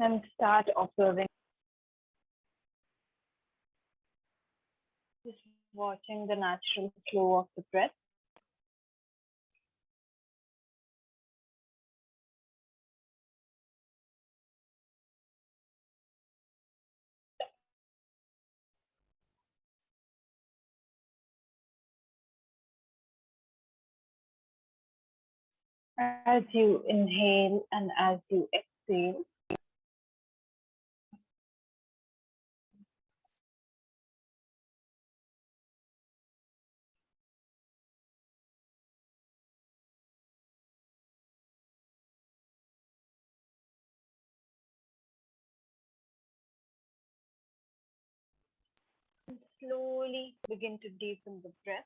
and start observing, just watching the natural flow of the breath. As you inhale and as you exhale, slowly begin to deepen the breath.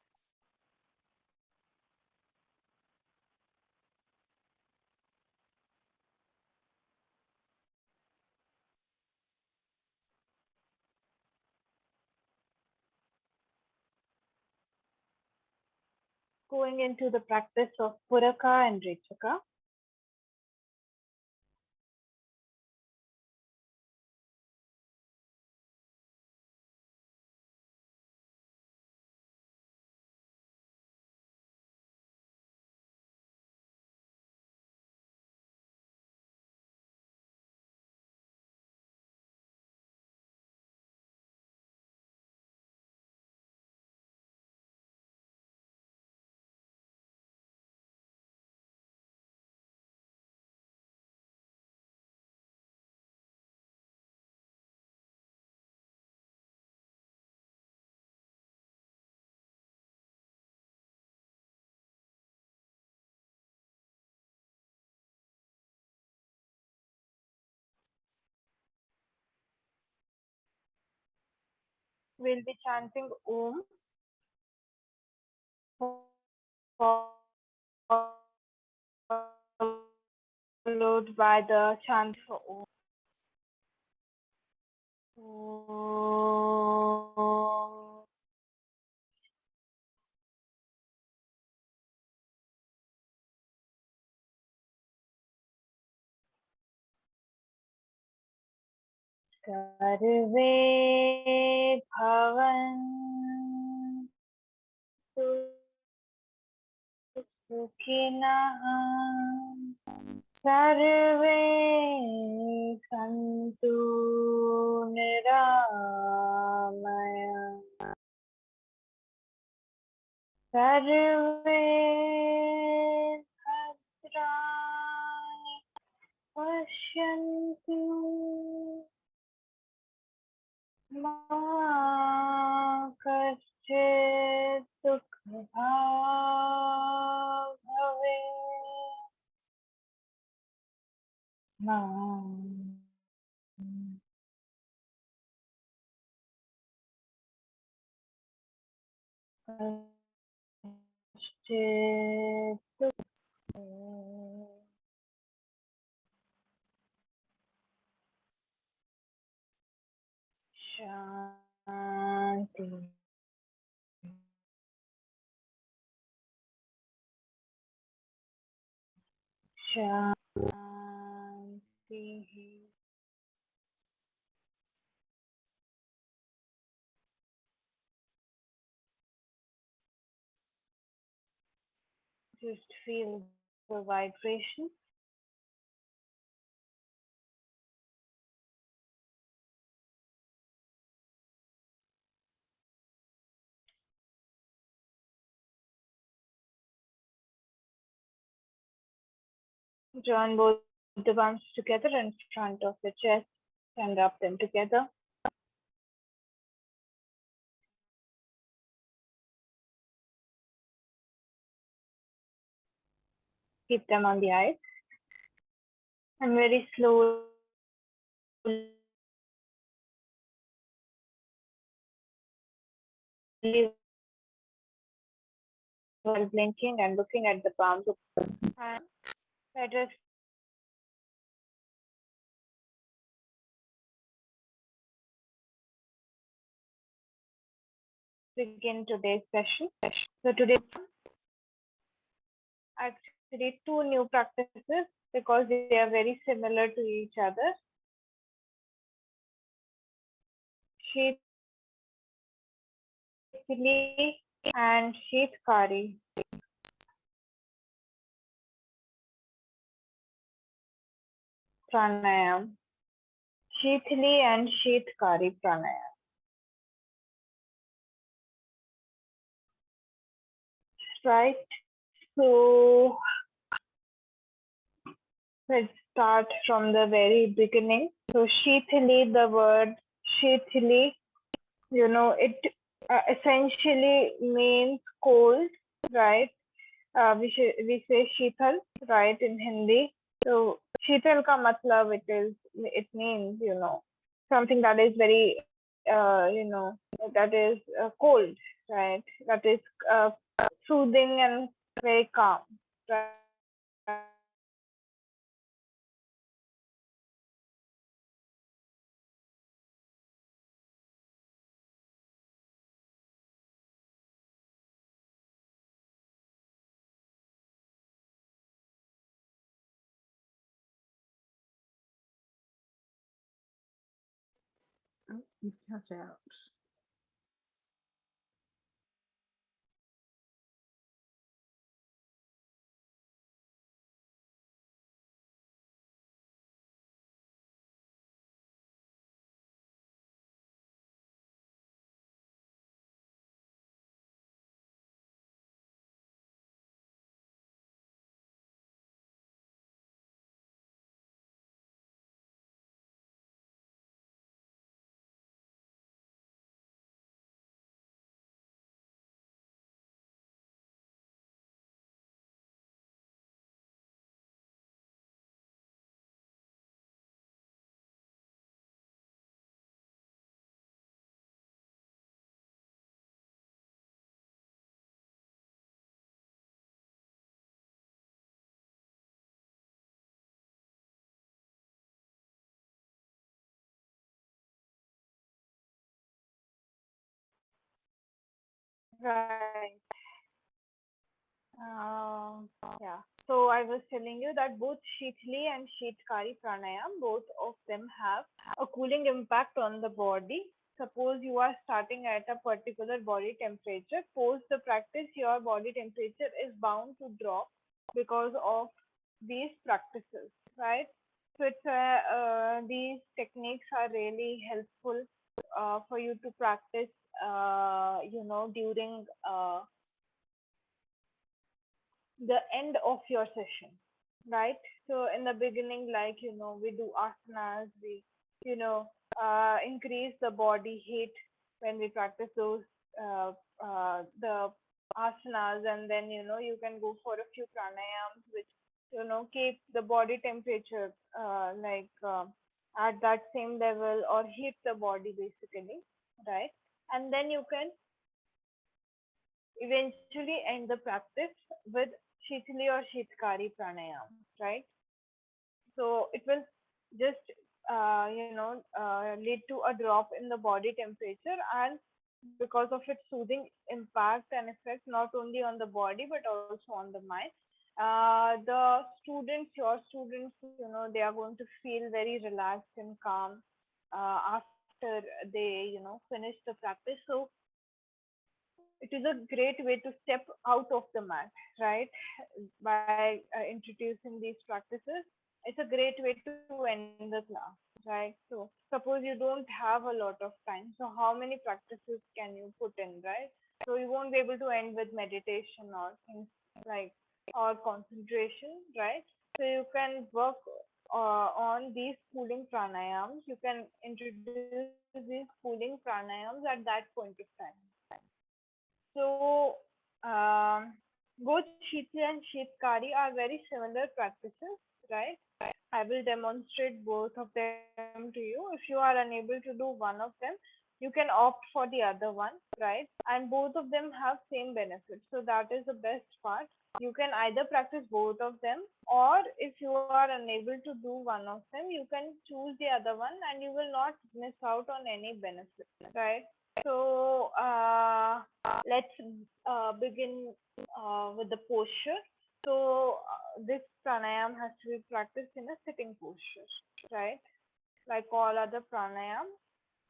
Going into the practice of Puraka and Rechaka. We'll be chanting Om followed by the chant for Om. Om. सर्वे भवन्तु सुखिनः सर्वे सन्तु निरामया सर्वे भद्राणि पश्यन्तु मा कश्चित् दुःखभाग् भवेत् मा कश्चित् दुःखभाग् शांति शांति just feel the vibration. Join both the palms together in front of the chest and rub them together. Keep them on the eyes. And very slowly while blinking and looking at the palms of the hand, let us begin today's session. So today, actually two new practices because they are very similar to each other. Shithili and Shithkari pranayam. Shithili and Shithkari pranayam. Right. So let's start from the very beginning. So Shithili, the word Shithili, it essentially means cold, right? We say Shithal, right, in Hindi. So Shithal ka matlab it means something that is very that is cold, right? That is uh, soothing and very calm, right? Oh, you cut out. Right. Yeah. So I was telling you that both Shithali and Shithkari pranayam, both of them have a cooling impact on the body. Suppose you are starting at a particular body temperature. Post the practice, your body temperature is bound to drop because of these practices, right? So these techniques are really helpful for you to practice, during the end of your session, right? So in the beginning, like we do asanas, we you know increase the body heat when we practice those the asanas, and then you can go for a few pranayams which keep the body temperature at that same level or heat the body basically, right? And then you can eventually end the practice with Shithali or Shitkari pranayam, right? So it will just lead to a drop in the body temperature, and because of its soothing impact and effect not only on the body but also on the mind, the students, your students, they are going to feel very relaxed and calm after they finish the practice. So it is a great way to step out of the mat, right? By introducing these practices, it's a great way to end the class, right? So suppose you don't have a lot of time, so how many practices can you put in, right? So you won't be able to end with meditation or things like or concentration, right? So you can work on these cooling pranayams. You can introduce these cooling pranayams at that point of time. So, both Shiti and Shitkari are very similar practices, right? I will demonstrate both of them to you. If you are unable to do one of them, you can opt for the other one, right? And both of them have same benefits. So that is the best part. You can either practice both of them, or if you are unable to do one of them, you can choose the other one and you will not miss out on any benefit, right? So let's begin with the posture. So this pranayam has to be practiced in a sitting posture, right? Like all other pranayam,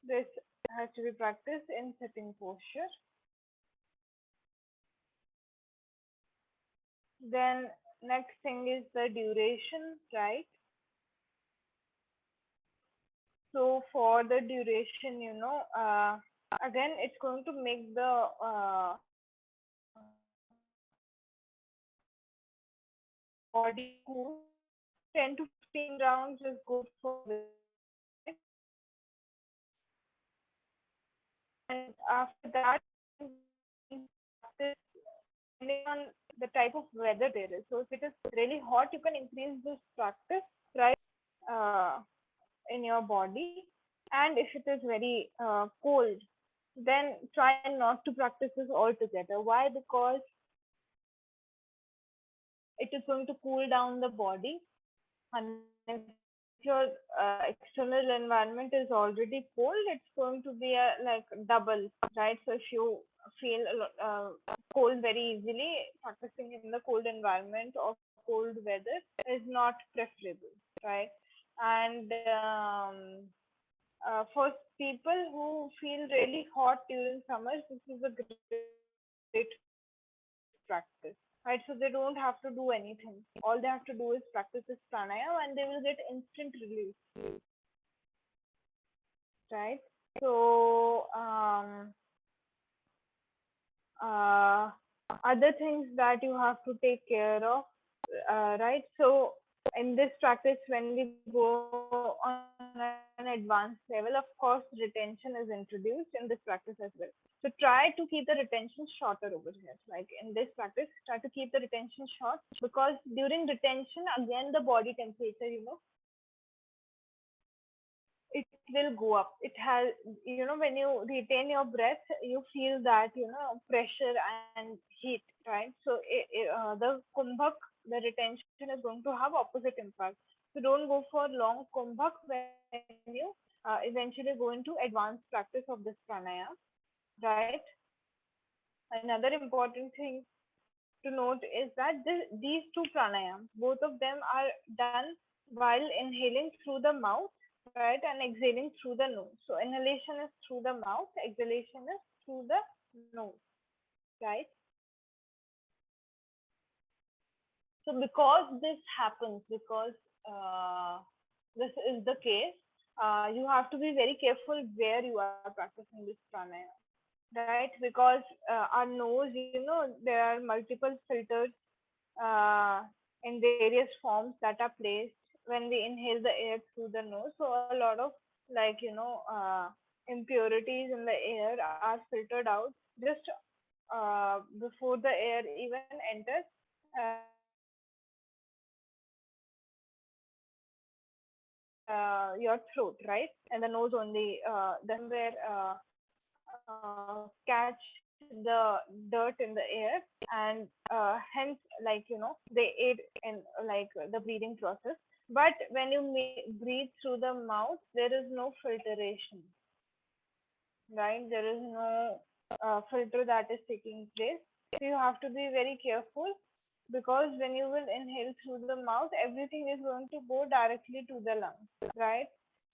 this has to be practiced in sitting posture. Then next thing is the duration, right? So for the duration, again, it's going to make the body cool. 10 to 15 rounds is good for this, right? And after that, practice depending on the type of weather there is. So if it is really hot, you can increase this practice, right, uh, in your body. And if it is very cold, then try not to practice this altogether. Why? Because it is going to cool down the body. And if your external environment is already cold, it's going to be a like double, right? So if you feel cold very easily, practicing in the cold environment or cold weather is not preferable, right? And for people who feel really hot during summers, this is a great practice, right? So they don't have to do anything. All they have to do is practice this pranayama and they will get instant relief, right? So, uh, other things that you have to take care of, right? So, in this practice, when we go on an advanced level, of course, retention is introduced in this practice as well. So, try to keep the retention shorter over here. Like in this practice, try to keep the retention short because during retention, again, the body temperature, it will go up. It has, when you retain your breath, you feel that, pressure and heat, right? So the kumbhak, the retention is going to have opposite impact. So don't go for long kumbhak when you eventually go into advanced practice of this pranayama, right? Another important thing to note is that these two pranayams, both of them are done while inhaling through the mouth, right, and exhaling through the nose. So inhalation is through the mouth, exhalation is through the nose, right? So because this happens, because this is the case, you have to be very careful where you are practicing this pranayama, right? Because our nose, there are multiple filters uh, in various forms that are placed when we inhale the air through the nose. So a lot of like impurities in the air are filtered out just before the air even enters your throat, right? And the nose only where catch the dirt in the air and hence they aid in like the breathing process. But when you breathe through the mouth, there is no filtration, right? There is no filter that is taking place. So you have to be very careful because when you will inhale through the mouth, everything is going to go directly to the lungs, right?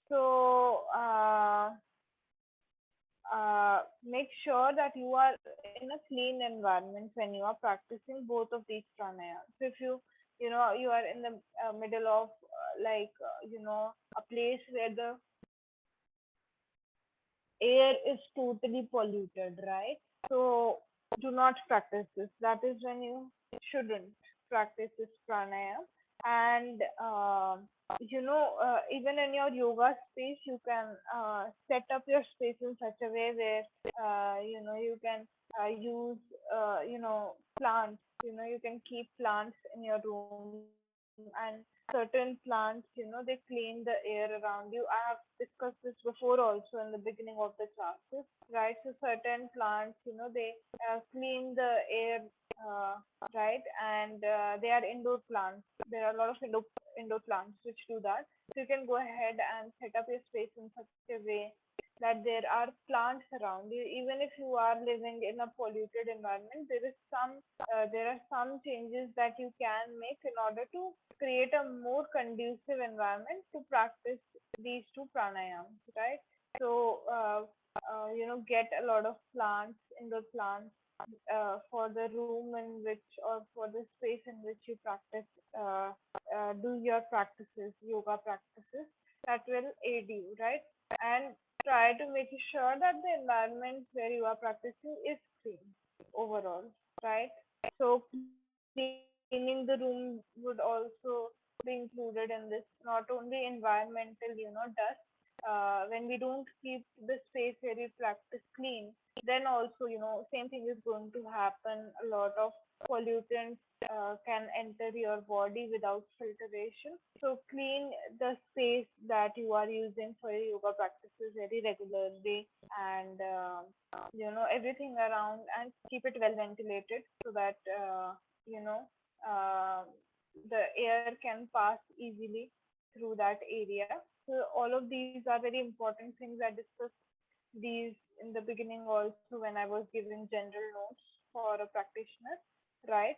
So make sure that you are in a clean environment when you are practicing both of these pranayas. So if you are in the middle of a place where the air is totally polluted, right? So do not practice this. That is when you shouldn't practice this pranayama. And even in your yoga space, you can set up your space in such a way where you can use plants. You can keep plants in your room and certain plants, they clean the air around you. I have discussed this before also in the beginning of the classes, right? So certain plants, they clean the air, right? And they are indoor plants. There are a lot of indoor plants which do that. So you can go ahead and set up your space in such a way that there are plants around you. Even if you are living in a polluted environment, there are some changes that you can make in order to create a more conducive environment to practice these two pranayams, right? So get a lot of plants, indoor plants, for the room in which, or for the space in which you practice, do your practices, yoga practices, that will aid you, right? And try to make sure that the environment where you are practicing is clean overall, right? So cleaning the room would also be included in this, not only environmental, dust. When we don't keep the space where we practice clean, then also, same thing is going to happen. A lot of pollutants can enter your body without filtration. So clean the space that you are using for your yoga practices very regularly, and everything around, and keep it well ventilated so that you know uh, the air can pass easily through that area. So all of these are very important things. I discussed these in the beginning also when I was giving general notes for a practitioner, right?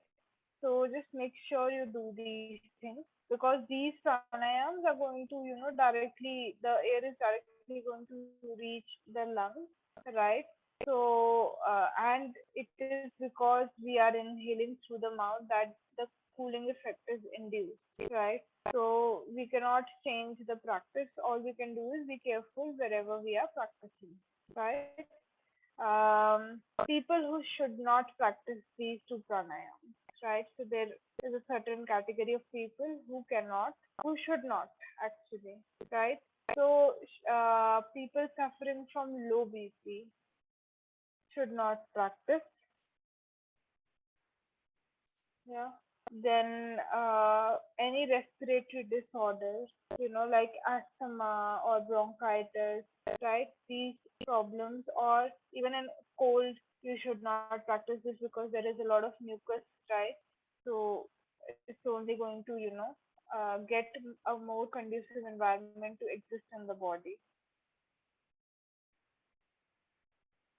So just make sure you do these things, because these pranayams are going to, directly, the air is directly going to reach the lungs, right? So, and it is because we are inhaling through the mouth that the cooling effect is induced, right? So we cannot change the practice. All we can do is be careful wherever we are practicing, right? People who should not practice these two pranayams, right? So there is a certain category of people who cannot, who should not actually, right? So people suffering from low BP should not practice. Yeah. Then any respiratory disorders, like asthma or bronchitis, right? These problems, or even in cold, you should not practice this because there is a lot of mucus, right? So it's only going to, get a more conducive environment to exist in the body.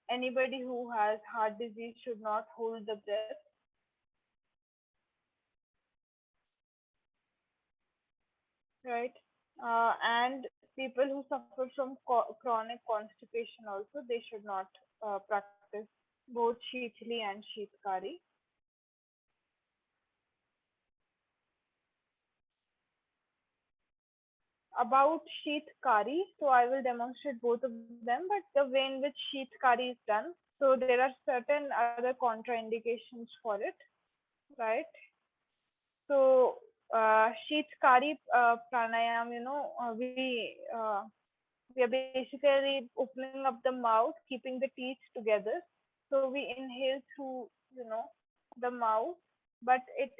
Anybody who has heart disease should not hold the breath, right? And people who suffer from chronic constipation also, they should not practice both Sheethli and Sheetkari. About Sheetkari, so I will demonstrate both of them, but the way in which Sheetkari is done. So there are certain other contraindications for it, right? So Sheetkari pranayam, we are basically opening up the mouth, keeping the teeth together. So we inhale through, the mouth, but it,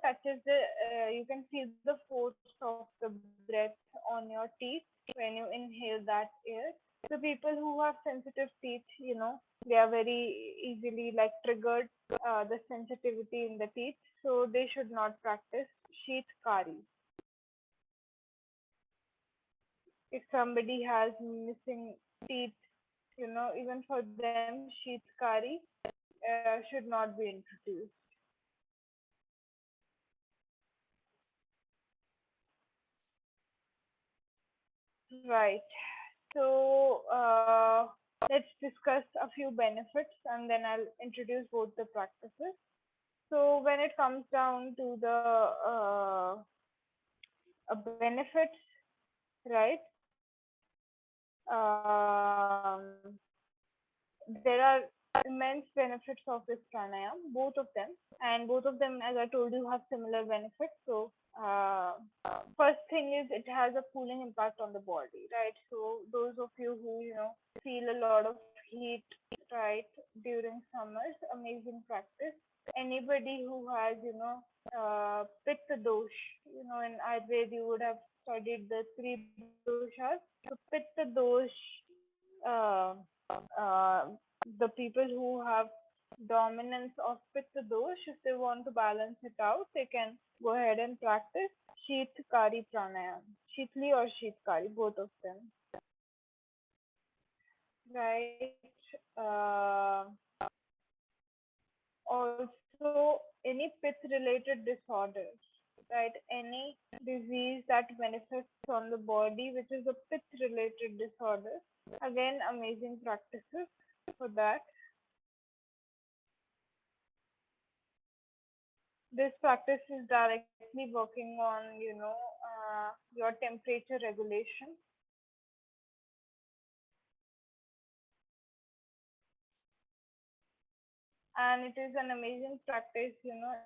touches the, you can feel the force of the breath on your teeth when you inhale that air. So people who have sensitive teeth, they are very easily like triggered, the sensitivity in the teeth. So they should not practice sheath kari. If somebody has missing teeth, even for them, sheath kari should not be introduced. Right. So let's discuss a few benefits, and then I'll introduce both the practices. So when it comes down to the benefits, right? Um, there are immense benefits of this pranayam, both of them, and both of them, as I told you, have similar benefits. So first thing is it has a cooling impact on the body, right? So those of you who feel a lot of heat, right, during summers, amazing practice. Anybody who has pitta dosh, in Ayurveda you would have studied the three doshas. So pitta dosh, uh, uh, the people who have dominance of pitta dosh, if they want to balance it out, they can go ahead and practice Sheetkari pranayam, Sheetli or Sheetkari, both of them, right? Uh, Also, any pith related disorders. right? Any disease that manifests on the body, which is a pith related disorder. Again, amazing practices for that. This practice is directly working on, your temperature regulation. And it is an amazing practice,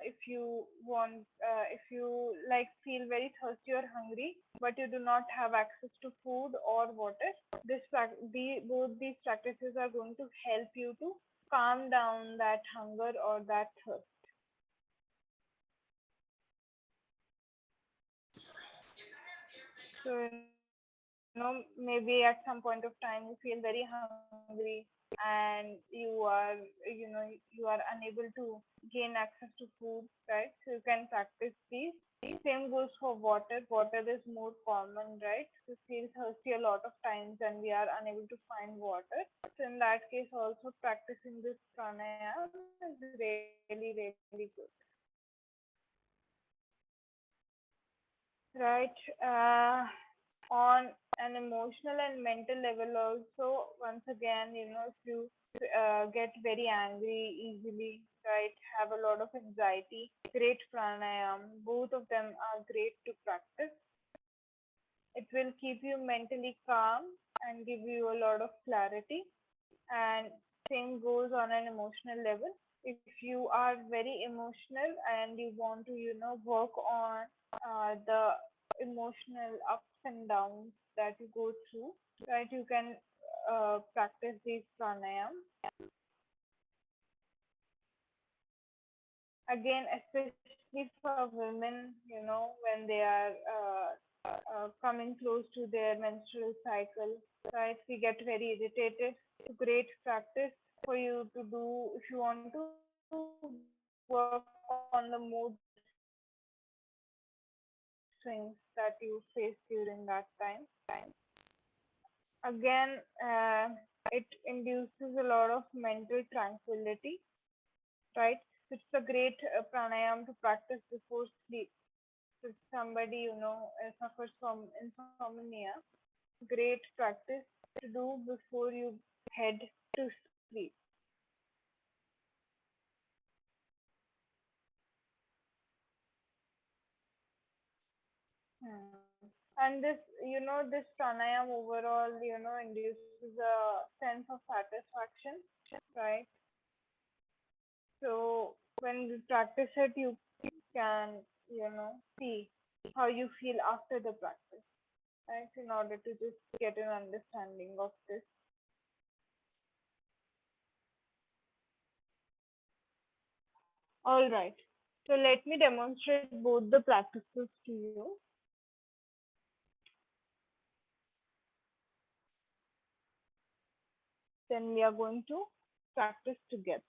if you want, if you like feel very thirsty or hungry, but you do not have access to food or water. Both these practices are going to help you to calm down that hunger or that thirst. So, maybe at some point of time you feel very hungry and you are unable to gain access to food, right? So you can practice these. Same goes for water. Water is more common, right? We feel thirsty a lot of times and we are unable to find water. So in that case, also practicing this pranayama is really, really good. Right. On an emotional and mental level also, once again, if you get very angry easily, right, have a lot of anxiety, great pranayam. Both of them are great to practice. It will keep you mentally calm and give you a lot of clarity. And same goes on an emotional level. If you are very emotional and you want to, work on the emotional ups and downs that you go through, right, you can practice these pranayam. Again, especially for women, when they are coming close to their menstrual cycle, right? We get very irritated. So great practice for you to do if you want to work on the mood swings that you face during that time. Again, it induces a lot of mental tranquility, right? It's a great pranayam to practice before sleep. If somebody suffers from insomnia, great practice to do before you head to sleep. Hmm. And this pranayam overall, induces a sense of satisfaction, right? So when you practice it, you can, see how you feel after the practice, right? In order to just get an understanding of this. All right. So let me demonstrate both the practices to you. Then we are going to practice together.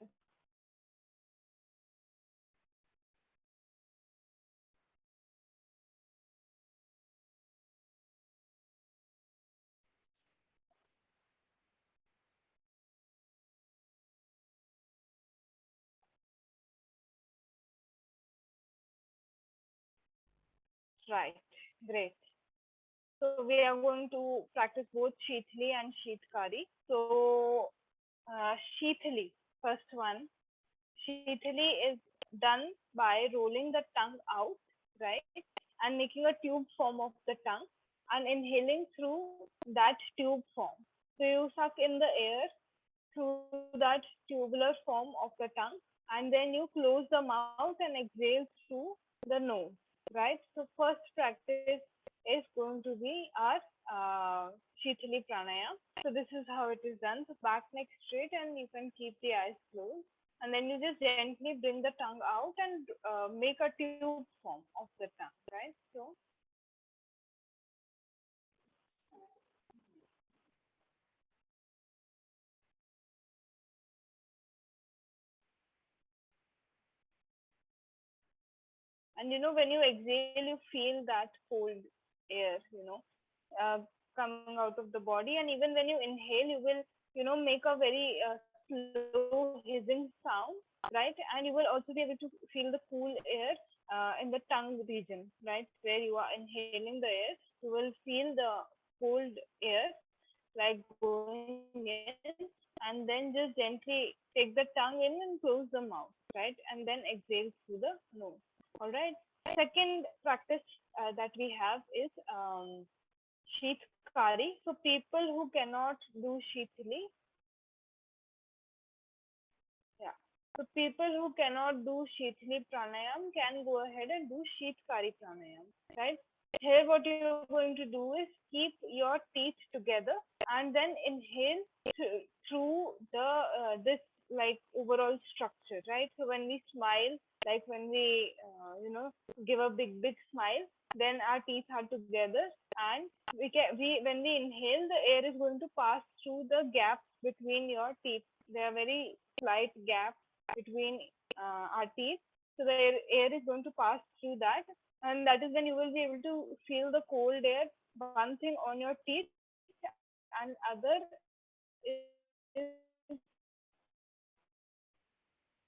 Right. Great. So we are going to practice both Sheethali and Sheetkari. So Sheethali, first one. Sheethali is done by rolling the tongue out, right, and making a tube form of the tongue and inhaling through that tube form. So you suck in the air through that tubular form of the tongue, and then you close the mouth and exhale through the nose, right? So first practice is going to be our Sheethali Pranayam. So this is how it is done. So back neck straight, and you can keep the eyes closed, and then you just gently bring the tongue out and make a tube form of the tongue, right? So and when you exhale, you feel that cold air, uh, coming out of the body. And even when you inhale, you will, make a very slow hissing sound, right? And you will also be able to feel the cool air in the tongue region, right, where you are inhaling the air. You will feel the cold air like going in, and then just gently take the tongue in and close the mouth, right, and then exhale through the nose. All right. Second practice that we have is Sheetkari. So people who cannot do Sheetli, yeah. So people who cannot do Sheetli pranayam can go ahead and do Sheetkari pranayam, right? Here, what you're going to do is keep your teeth together and then inhale through the this like overall structure, right? So when we smile, like when we give a big smile, then our teeth are together, and we when we inhale, the air is going to pass through the gap between your teeth. There are very slight gap between our teeth, so the air is going to pass through that, and that is when you will be able to feel the cold air, one thing on your teeth and other is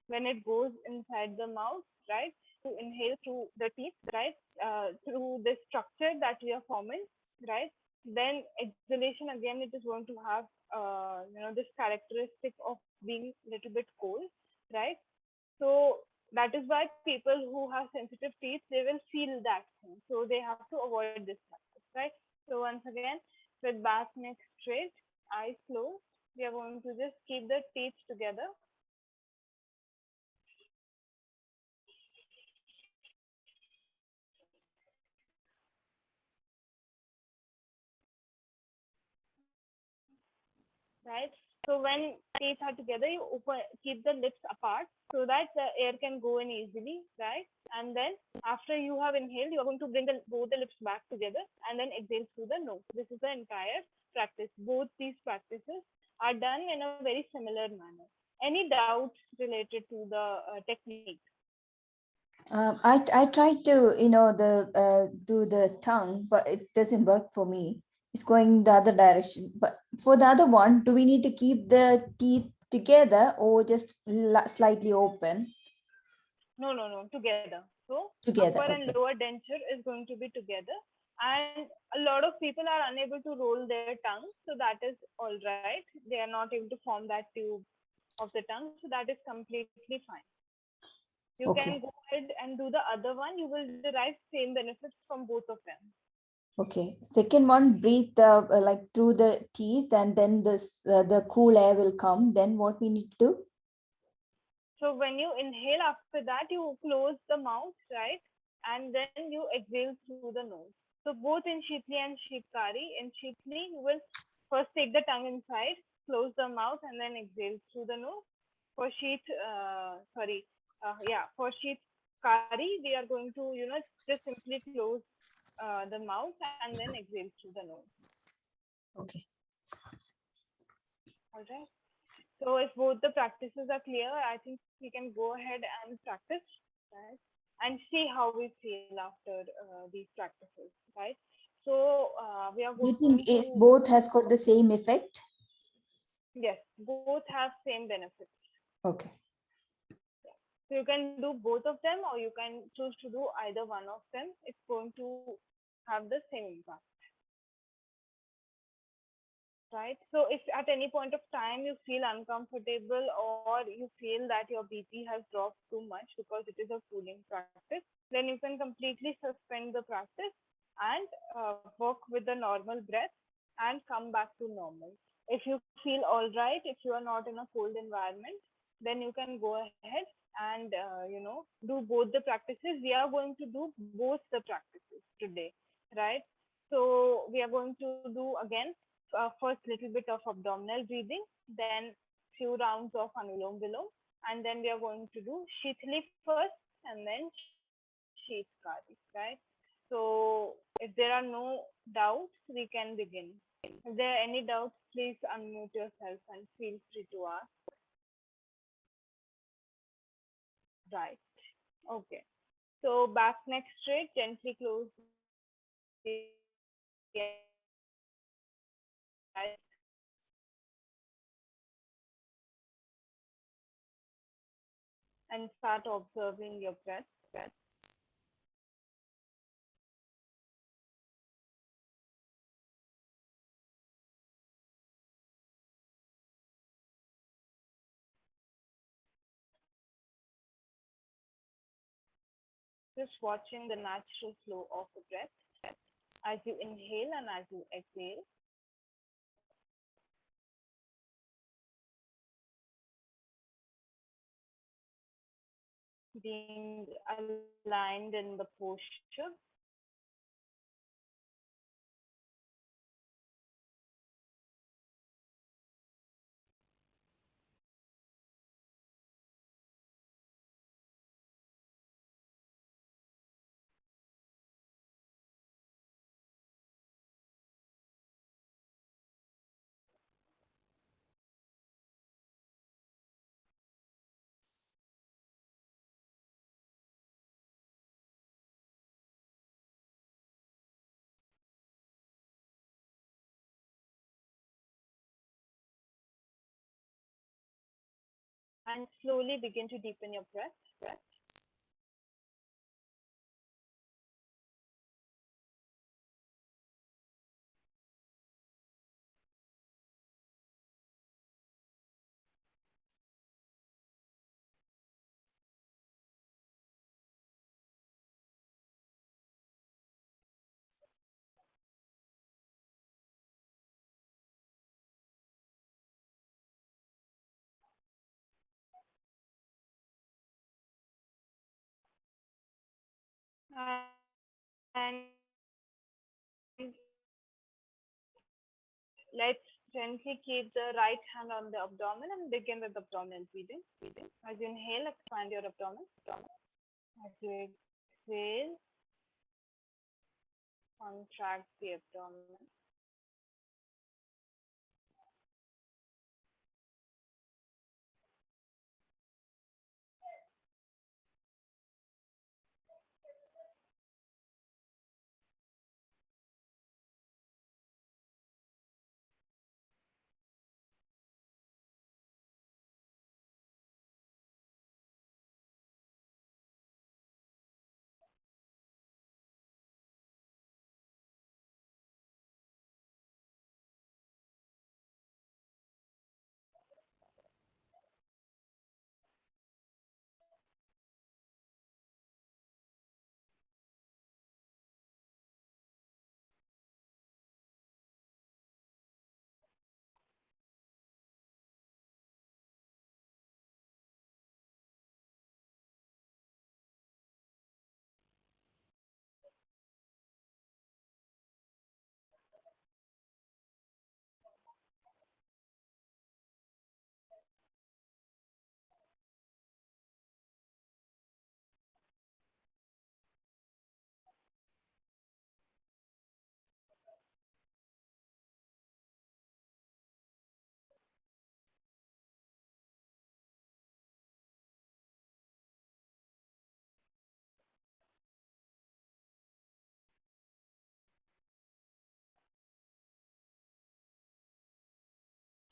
when it goes inside the mouth, right? To inhale through the teeth, right? Through this structure that we are forming, right? Then exhalation again, it is going to have this characteristic of being little bit cold, right? So that is why people who have sensitive teeth, they will feel that thing. So they have to avoid this practice, right? So once again, with back, neck straight, eyes closed, we are going to just keep the teeth together. Right? So when teeth are together, you keep the lips apart so that the air can go in easily, right? And then after you have inhaled, you are going to bring both the lips back together and then exhale through the nose. This is the entire practice. Both these practices are done in a very similar manner. Any doubts related to the technique? I tried to do the tongue, but it doesn't work for me. It's going the other direction. But for the other one, do we need to keep the teeth together or just slightly open No, no, no, together. So upper together? and Okay. lower denture is going to be together. And a lot of people are unable to roll their tongue. So that is all right. They are not able to form that tube of the tongue. So that is completely fine. You can Okay. go ahead and do the other one. You will derive same benefits from both of them. Okay. Second one, breathe like through the teeth, and then this the cool air will come. Then what we need to do? So when you inhale, after that you close the mouth, right? And then you exhale through the nose. So both in Sheetli and Sheetkari, in Sheetli you will first take the tongue inside, close the mouth, and then exhale through the nose. For for Sheetkari, we are going to just simply close the mouth and then exhale through the nose. Okay. All right. So if both the practices are clear, I think we can go ahead and practice, right? And see how we feel after these practices, right? So we are Do you going think to, both has got the same effect? yes, both have same benefits. Okay. So you can do both of them or you can choose to do either one of them. It's going to have the same impact. Right? So if at any point of time you feel uncomfortable or you feel that your BP has dropped too much because it is a cooling practice, then you can completely suspend the practice and work with the normal breath and come back to normal. If you feel all right, if you are not in a cold environment, then you can go ahead and do both the practices. We are going to do both the practices today, right? So we are going to do again first little bit of abdominal breathing, then few rounds of Anulom Vilom, and then we are going to do Shithali first and then Sheetkari, right? So if there are no doubts, we can begin. If there are any doubts, please unmute yourself and feel free to ask. Right. Okay. So back neck straight, gently close the eyes and start observing your breath. Just watching the natural flow of the breath as you inhale and as you exhale. Being aligned in the posture. And slowly begin to deepen your breath. And let's gently keep the right hand on the abdomen and begin with abdominal breathing. As you inhale, expand your abdomen. As you exhale, contract the abdomen.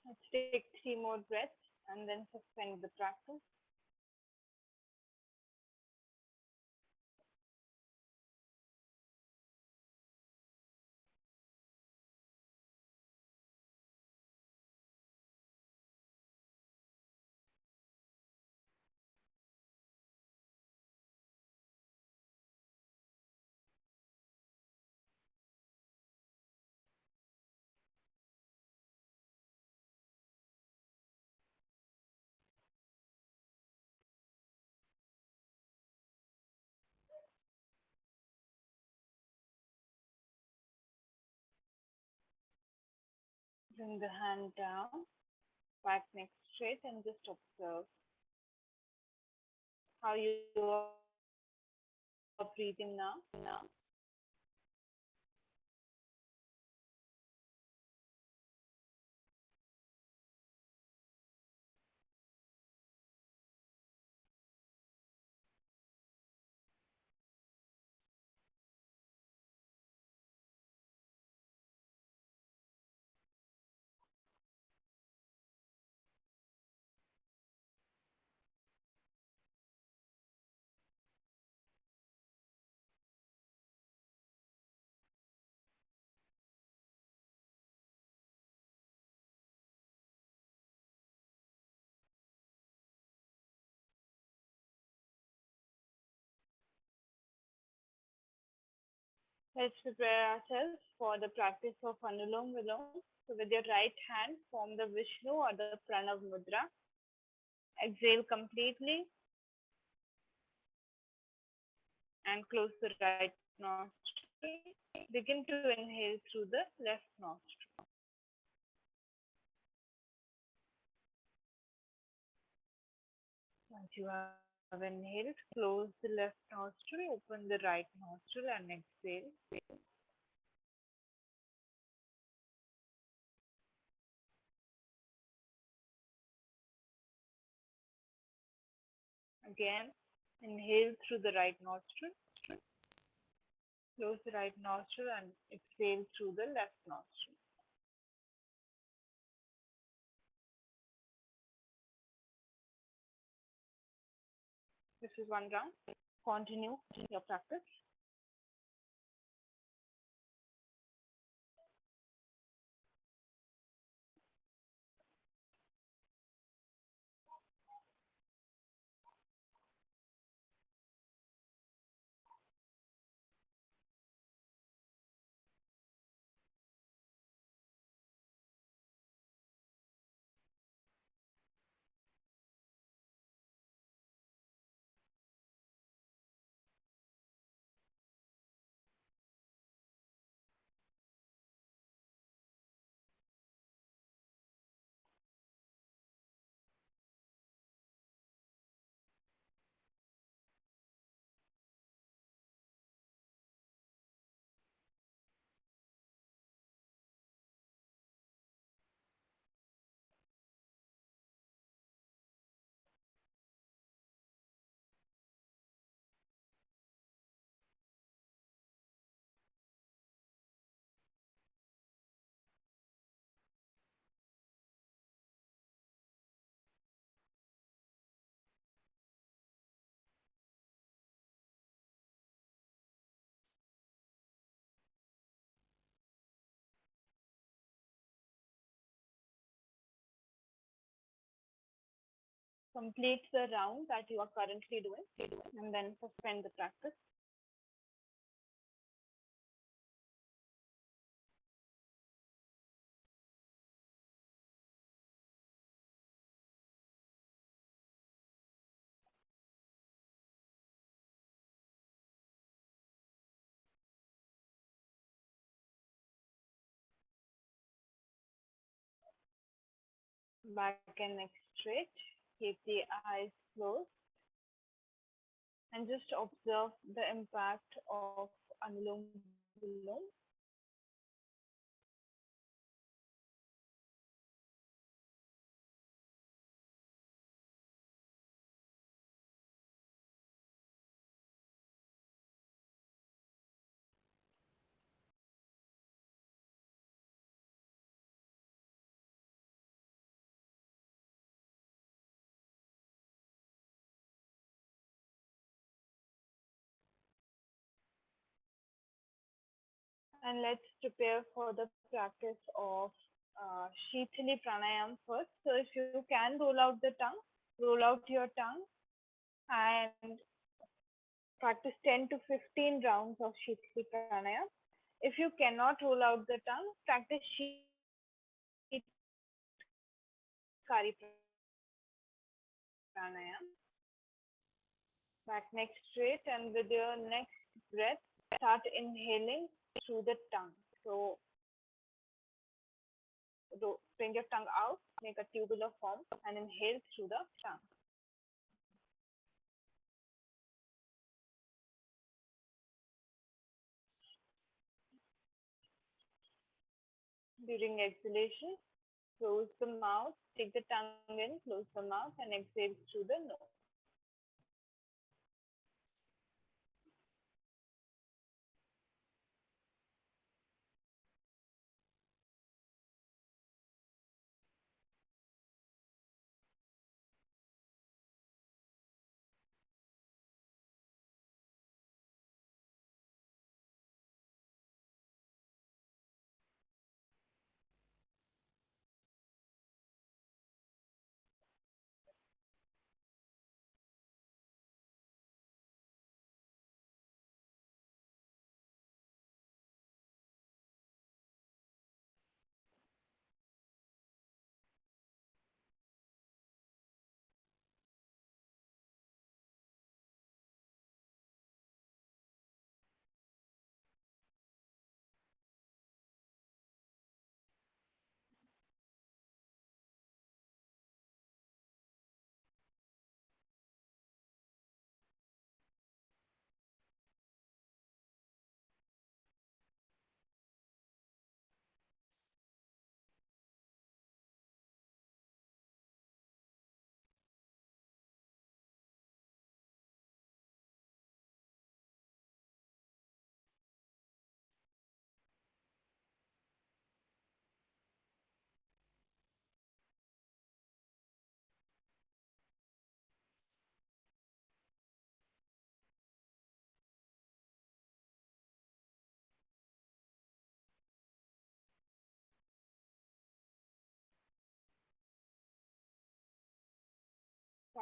Let's take 3 more breaths and then suspend the practice. Bring the hand down, back neck straight, and just observe how you are breathing now. Let's prepare ourselves for the practice of Anulom Vilom. So, with your right hand, form the Vishnu or the Pranav Mudra. Exhale completely and close the right nostril. Begin to inhale through the left nostril. Once you have inhaled, close the left nostril, open the right nostril, and exhale. Again, inhale through the right nostril, close the right nostril, and exhale through the left nostril. This is one round. Continue your practice. Complete the round that you are currently doing, and then suspend the practice. Back and neck straight. Keep the eyes closed and just observe the impact of Anulom Vilom. And let's prepare for the practice of Shithali Pranayam first. So if you can roll out the tongue, roll out your tongue and practice 10 to 15 rounds of Shithali Pranayam. If you cannot roll out the tongue, practice Shitkari Pranayam. Back neck straight, and with your next breath, start inhaling through the tongue. So bring your tongue out, make a tubular form, and inhale through the tongue. During exhalation, close the mouth, take the tongue in, close the mouth, and exhale through the nose.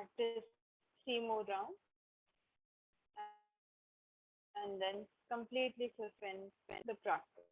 practice 3 more rounds, and then completely suspend the practice.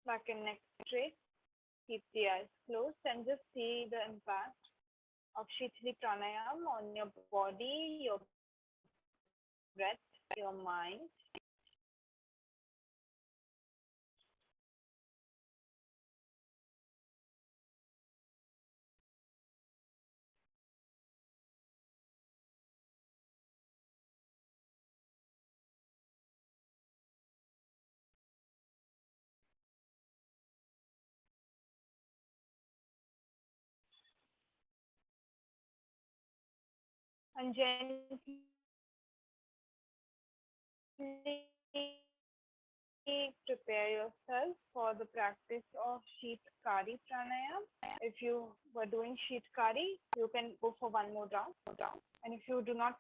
Back and neck straight. Keep the eyes closed and just see the impact of Shithali Pranayam on your body, your breath, your mind. And gently prepare yourself for the practice of Sheetkari Pranayam. If you were doing Sheetkari, you can go for 1 more round. And if you do not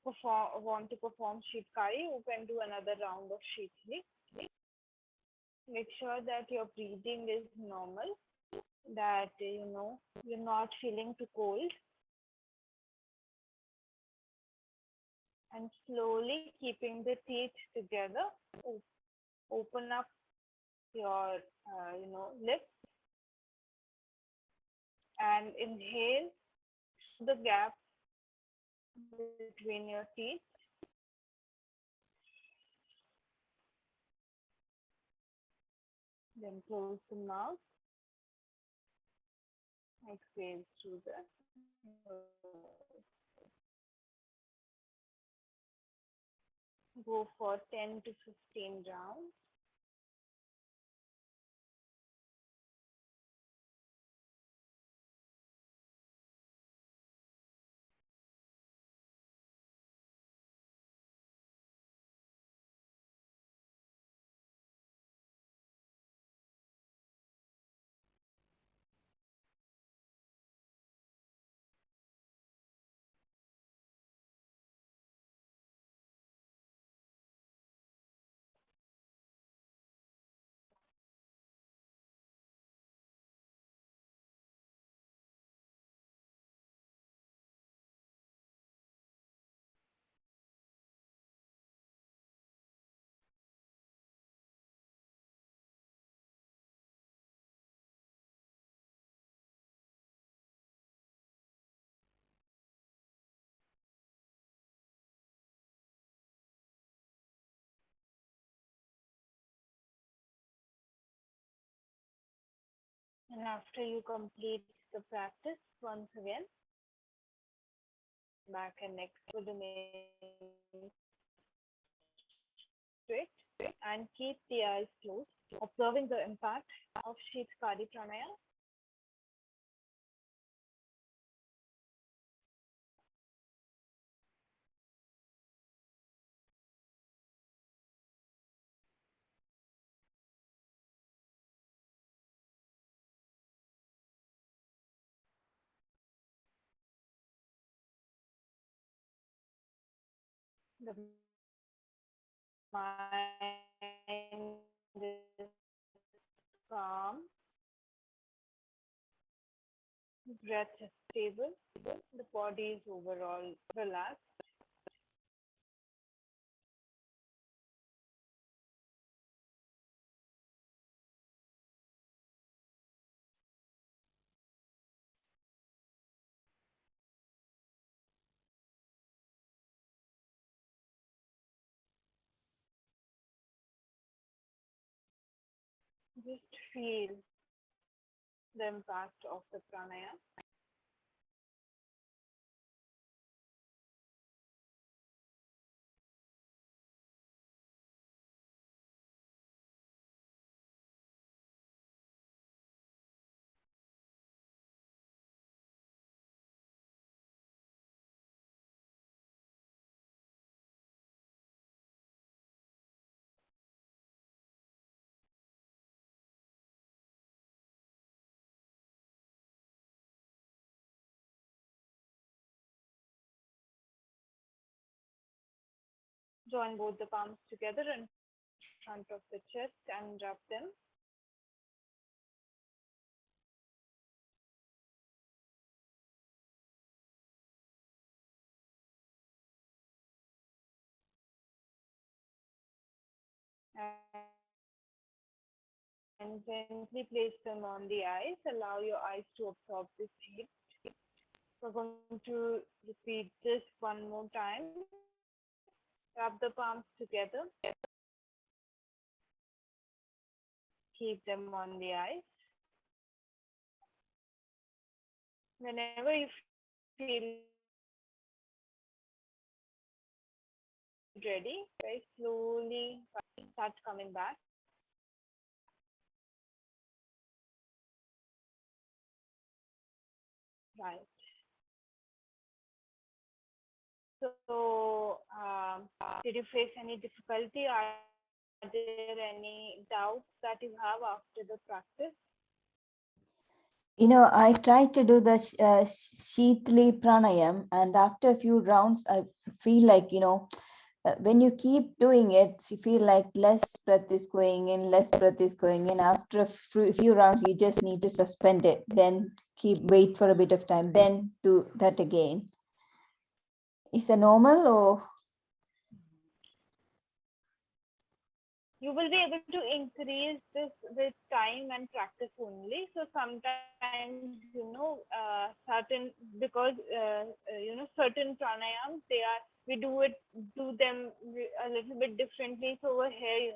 want to perform Sheetkari, you can do another round of Sheetli. Make sure that your breathing is normal, that you're not feeling too cold. And slowly keeping the teeth together, open up your lips and inhale the gap between your teeth. Then close the mouth. Exhale through the go for 10 to 15 rounds. And after you complete the practice, once again, back and neck will remain straight and keep the eyes closed, observing the impact of Sheetkari Pranayama. The mind is calm, breath is stable, the body is overall relaxed. Just feel the impact of the pranayama. join both the palms together in front of the chest and rub them. And gently place them on the eyes. Allow your eyes to absorb this heat. We're going to repeat this one more time. Rub the palms together. Keep them on the eyes. Whenever you feel ready, very slowly start coming back. Right. So, did you face any difficulty? Are there any doubts that you have after the practice? I tried to do the Sheetli pranayam, and after a few rounds, I feel like, when you keep doing it, you feel like less breath is going in, less breath is going in. After a few rounds, you just need to suspend it, then wait for a bit of time, then do that again. Is that normal or? You will be able to increase this with time and practice only. So sometimes, certain, because, certain pranayams, we do them a little bit differently. So over here,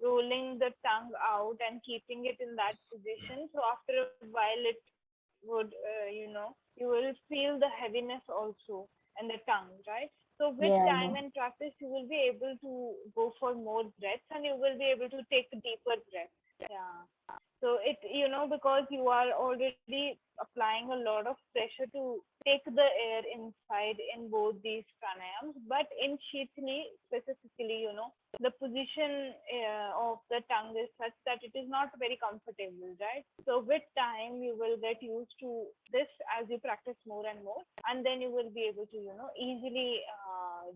rolling the tongue out and keeping it in that position. So after a while, it would, you will feel the heaviness also in the tongue, right? So with Yeah, time and practice, you will be able to go for more breaths and you will be able to take deeper breaths. Yeah. So because you are already applying a lot of pressure to take the air inside in both these pranayams, but in Shithali specifically, the position of the tongue is such that it is not very comfortable, right? So with time, you will get used to this as you practice more and more, and then you will be able to, easily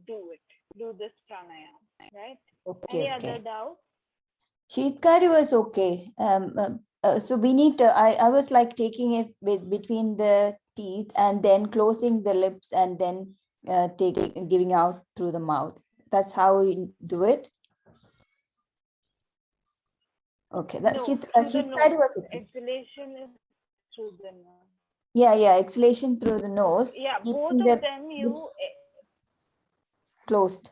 do this pranayam, right? okay, Any other okay. doubt? Sheetkari was okay. So we need to, I was like taking it between the teeth and then closing the lips and then giving out through the mouth. That's how we do it. Okay, that No, through the Sheetkari nose. was okay. Exhalation is through the nose. Yeah, exhalation through the nose, Yeah, both keeping of the them lips closed.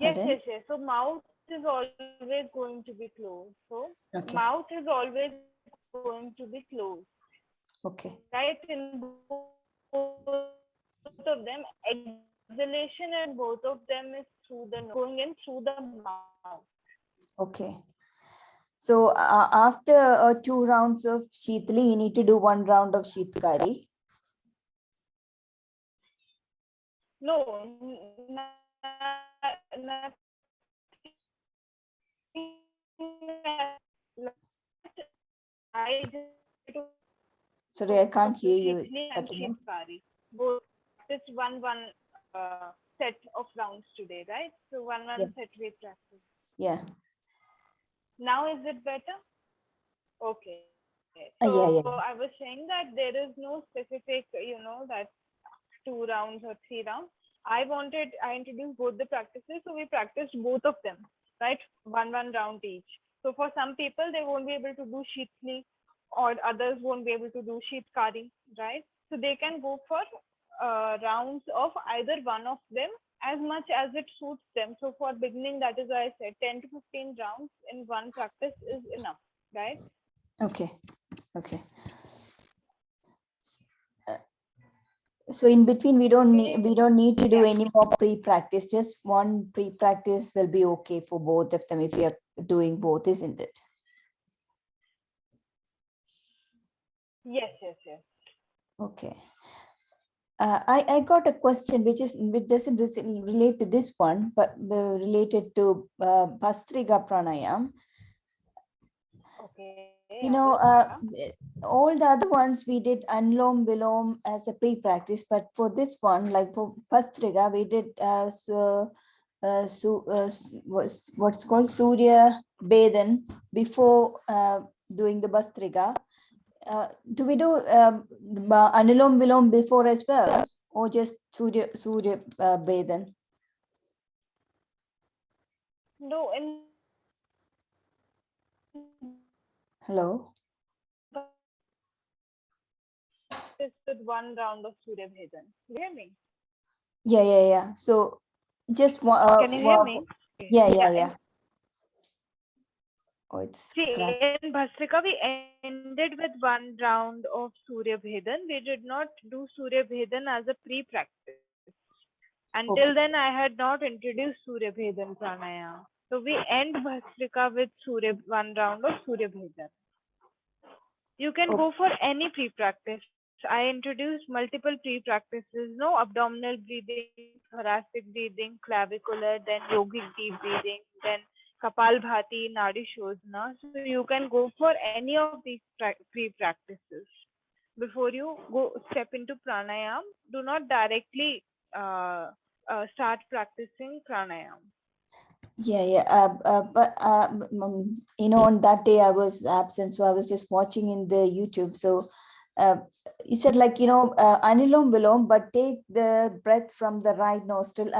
yes, Pardon? yes, yes. So mouth is always going to be closed. So Okay, mouth is always going to be closed, okay, right? In both of them, exhalation and both of them is through the nose, going in through the mouth. okay. So after 2 rounds of Sheetli, you need to do 1 round of Sheetkari. No, I just Sorry, I can't hear you. It's Shithli and cutting off. Shithkari. Both just one set of rounds today, right? So one Yeah. set we practice. Yeah. Now is it better? Okay. Yeah, So yeah. I was saying that there is no specific, that 2 rounds or 3 rounds. I introduced both the practices, so we practiced both of them, right? One round each. So for some people, they won't be able to do Shithli, or others won't be able to do Shithkari, right? So they can go for rounds of either one of them as much as it suits them. So for beginning, that is why I said 10 to 15 rounds in one practice is enough, right? Okay, okay. So in between, we don't need to do any more pre-practice. Just one pre-practice will be okay for both of them if we are doing both, isn't it? Yes, yes, yes. Okay. I got a question which doesn't relate to this one, but related to Bhastrika Pranayam. Okay. You know, all the other ones we did Anulom Vilom as a pre-practice, but for this one, like for Bhastrika, we did what's called Surya Bedan before doing the Bhastrika. Do we do Anulom Vilom before as well, or just Surya Bedan? No, in Hello. just with one round of Surya Bhedan. You hear me? Yeah. So just one. Can you hear me? Yeah. Oh, it's See, cracked. in Bhastrika, we ended with one round of Surya Bhedan. We did not do Surya Bhedan as a pre-practice. Until Okay. then, I had not introduced Surya Bhedan pranayama. So we end Bhastrika with one round of Surya Bhedan. You can Okay. go for any pre-practice. I introduced multiple pre-practices, no abdominal breathing, thoracic breathing, clavicular, then yogic deep breathing, then Kapalbhati, Nadi Shodhana. So you can go for any of these pre-practices. Before you go step into pranayam, do not directly start practicing pranayam. Yeah. But you know, on that day I was absent, so I was just watching in the YouTube. So he said, like, you know, Anulom Vilom, but take the breath from the right nostril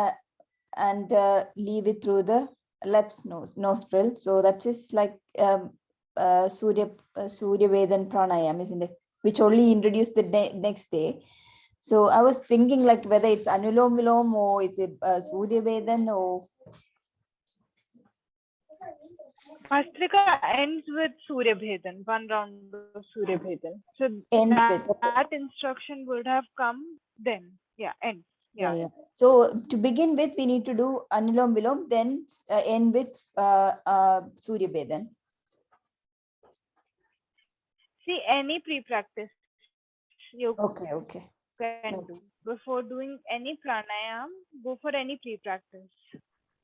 and leave it through the left nostril. So that is like Surya Vedan pranayam, isn't it? Which only introduced the next day. So I was thinking like whether it's Anulom Vilom or is it Surya Vedan or. Bhastrika ends with Surya Bhedan, one round of Surya Bhedan. So Ends that, with, okay. that instruction would have come then. Yeah, ends. Yeah. So to begin with, we need to do Anulom Vilom, then end with Surya Vedan. See, any pre-practice you Okay. can do. Before doing any pranayam, go for any pre-practice.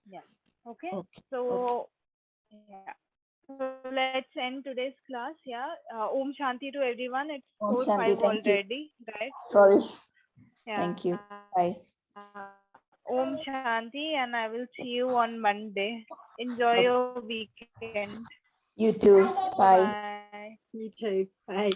Yeah. Okay. So, yeah. So let's end today's class. Yeah. Om Shanti to everyone. It's Om 4:05 Shanti. Thank you. already, right? Sorry. Yeah. Thank you. Bye. Om Shanti, and I will see you on Monday. Enjoy your weekend. You too. Bye. Bye. You too. Bye.